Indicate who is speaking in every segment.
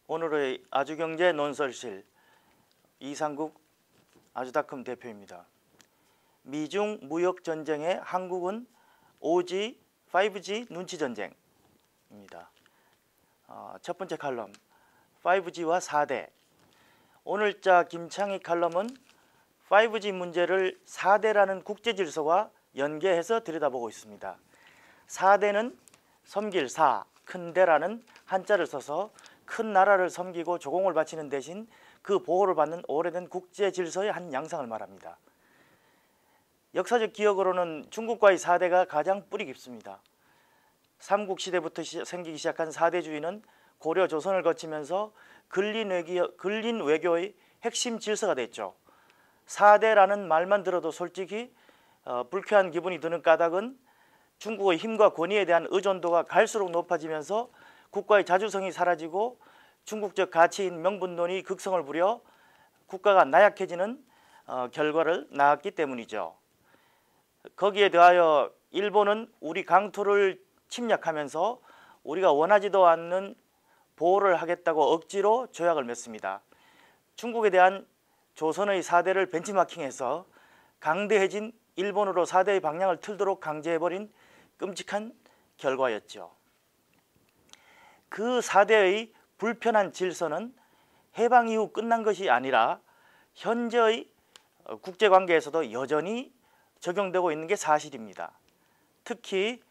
Speaker 1: 오늘의 아주경제 논설실 이상국 아주닷컴 대표입니다. 미중 무역 전쟁에 한국은 5G, 5G 눈치 전쟁입니다. 첫 번째 칼럼 5G와 4대. 오늘자 김창희 칼럼은 5G 문제를 4대라는 국제 질서와 연계해서 들여다보고 있습니다. 4대는 섬길 사, 큰 대라는 한자를 써서 큰 나라를 섬기고 조공을 바치는 대신 그 보호를 받는 오래된 국제 질서의 한 양상을 말합니다. 역사적 기억으로는 중국과의 4대가 가장 뿌리 깊습니다. 삼국시대부터 생기기 시작한 4대주의는 고려 조선을 거치면서 근린 외교의 핵심 질서가 됐죠. 4대라는 말만 들어도 솔직히 불쾌한 기분이 드는 까닭은 중국의 힘과 권위에 대한 의존도가 갈수록 높아지면서 국가의 자주성이 사라지고 중국적 가치인 명분론이 극성을 부려 국가가 나약해지는 결과를 낳았기 때문이죠. 거기에 더하여 일본은 우리 강토를 침략하면서 우리가 원하지도 않는 보호를 하겠다고 억지로 조약을 맺습니다. 중국에 대한 조선의 4대를 벤치마킹해서 강대해진 일본으로 4대의 방향을 틀도록 강제해버린 끔찍한 결과였죠. 그 4대의 불편한 질서는 해방 이후 끝난 것이 아니라 현재의 국제관계에서도 여전히 적용되고 있는 게 사실입니다. 특히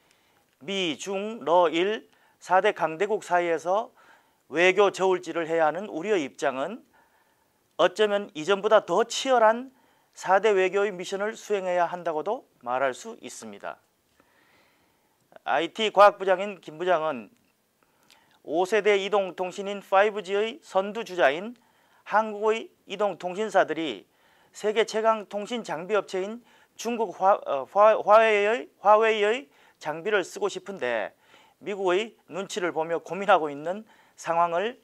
Speaker 1: 미, 중, 러, 일 4대 강대국 사이에서 외교 저울질을 해야 하는 우리의 입장은 어쩌면 이전보다 더 치열한 4대 외교의 미션을 수행해야 한다고도 말할 수 있습니다. IT 과학부장인 김 부장은 5세대 이동통신인 5G의 선두주자인 한국의 이동통신사들이 세계 최강 통신 장비 업체인 중국 화웨이의 장비를 쓰고 싶은데 미국의 눈치를 보며 고민하고 있는 상황을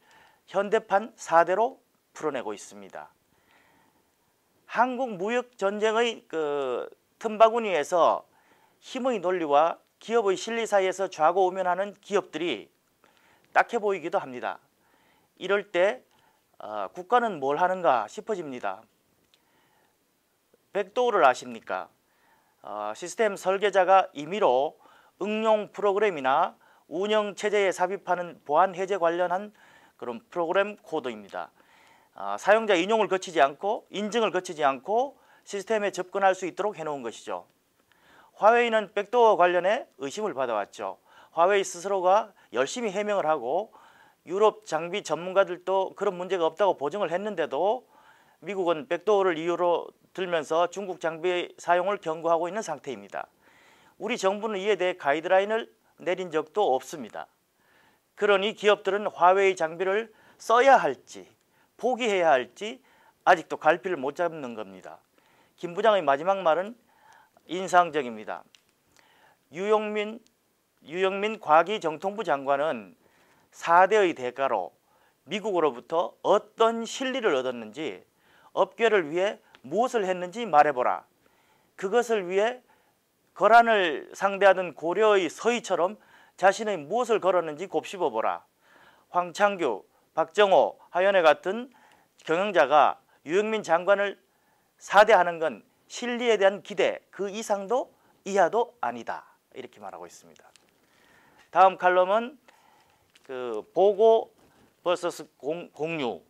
Speaker 1: 현대판 4대로 풀어내고 있습니다. 한국 무역 전쟁의 틈바구니에서 힘의 논리와 기업의 실리 사이에서 좌고우면하는 기업들이 딱해 보이기도 합니다. 이럴 때 국가는 뭘 하는가 싶어집니다. 백도어를 아십니까? 시스템 설계자가 임의로 응용 프로그램이나 운영 체제에 삽입하는 보안 해제 관련한 그런 프로그램 코드입니다. 사용자 인증을 거치지 않고 시스템에 접근할 수 있도록 해놓은 것이죠. 화웨이는 백도어 관련해 의심을 받아왔죠. 화웨이 스스로가 열심히 해명을 하고 유럽 장비 전문가들도 그런 문제가 없다고 보증을 했는데도 미국은 백도어를 이유로 들면서 중국 장비 사용을 경고하고 있는 상태입니다. 우리 정부는 이에 대해 가이드라인을 내린 적도 없습니다. 그러니 기업들은 화웨이 장비를 써야 할지 포기해야 할지 아직도 갈피를 못 잡는 겁니다. 김 부장의 마지막 말은 인상적입니다. 유영민 과기정통부 장관은 4대의 대가로 미국으로부터 어떤 실리를 얻었는지 업계를 위해 무엇을 했는지 말해보라. 그것을 위해 거란을 상대하던 고려의 서희처럼 자신의 무엇을 걸었는지 곱씹어보라. 황창규, 박정호, 하연회 같은 경영자가 유영민 장관을 4대하는 건 실리에 대한 기대 그 이상도 이하도 아니다. 이렇게 말하고 있습니다. 다음 칼럼은 보고 vs 공유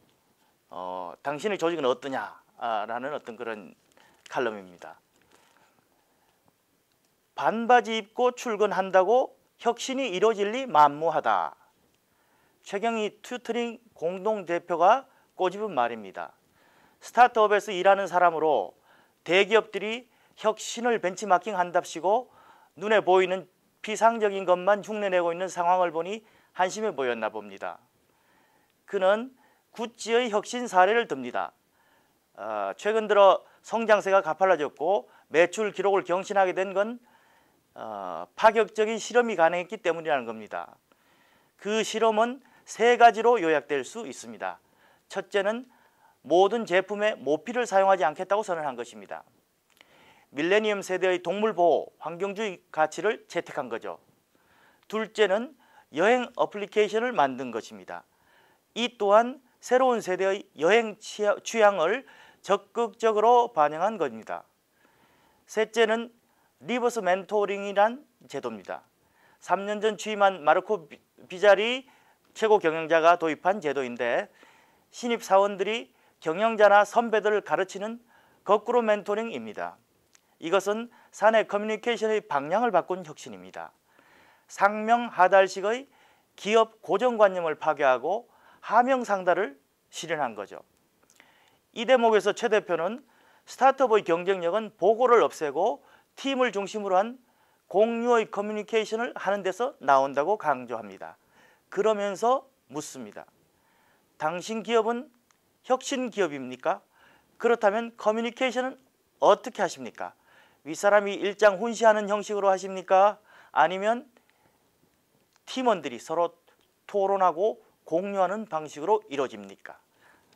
Speaker 1: 당신의 조직은 어떠냐라는 어떤 그런 칼럼입니다. 반바지 입고 출근한다고 혁신이 이루어질 리 만무하다. 최경희 튜터링 공동대표가 꼬집은 말입니다. 스타트업에서 일하는 사람으로 대기업들이 혁신을 벤치마킹 한답시고 눈에 보이는 피상적인 것만 흉내내고 있는 상황을 보니 한심해 보였나 봅니다. 그는 구찌의 혁신 사례를 듭니다. 최근 들어 성장세가 가팔라졌고 매출 기록을 경신하게 된 건 파격적인 실험이 가능했기 때문이라는 겁니다. 그 실험은 3가지로 요약될 수 있습니다. 첫째는 모든 제품에 모피를 사용하지 않겠다고 선언한 것입니다. 밀레니엄 세대의 동물보호, 환경주의 가치를 채택한 거죠. 둘째는 여행 어플리케이션을 만든 것입니다. 이 또한 새로운 세대의 여행 취향을 적극적으로 반영한 겁니다. 셋째는 리버스 멘토링이란 제도입니다. 3년 전 취임한 마르코 비자리 최고 경영자가 도입한 제도인데 신입 사원들이 경영자나 선배들을 가르치는 거꾸로 멘토링입니다. 이것은 사내 커뮤니케이션의 방향을 바꾼 혁신입니다. 상명하달식의 기업 고정관념을 파괴하고 하명상달을 실현한 거죠. 이 대목에서 최 대표는 스타트업의 경쟁력은 보고를 없애고 팀을 중심으로 한 공유의 커뮤니케이션을 하는 데서 나온다고 강조합니다. 그러면서 묻습니다. 당신 기업은 혁신 기업입니까? 그렇다면 커뮤니케이션은 어떻게 하십니까? 윗사람이 일장 훈시하는 형식으로 하십니까? 아니면 팀원들이 서로 토론하고 공유하는 방식으로 이루어집니까?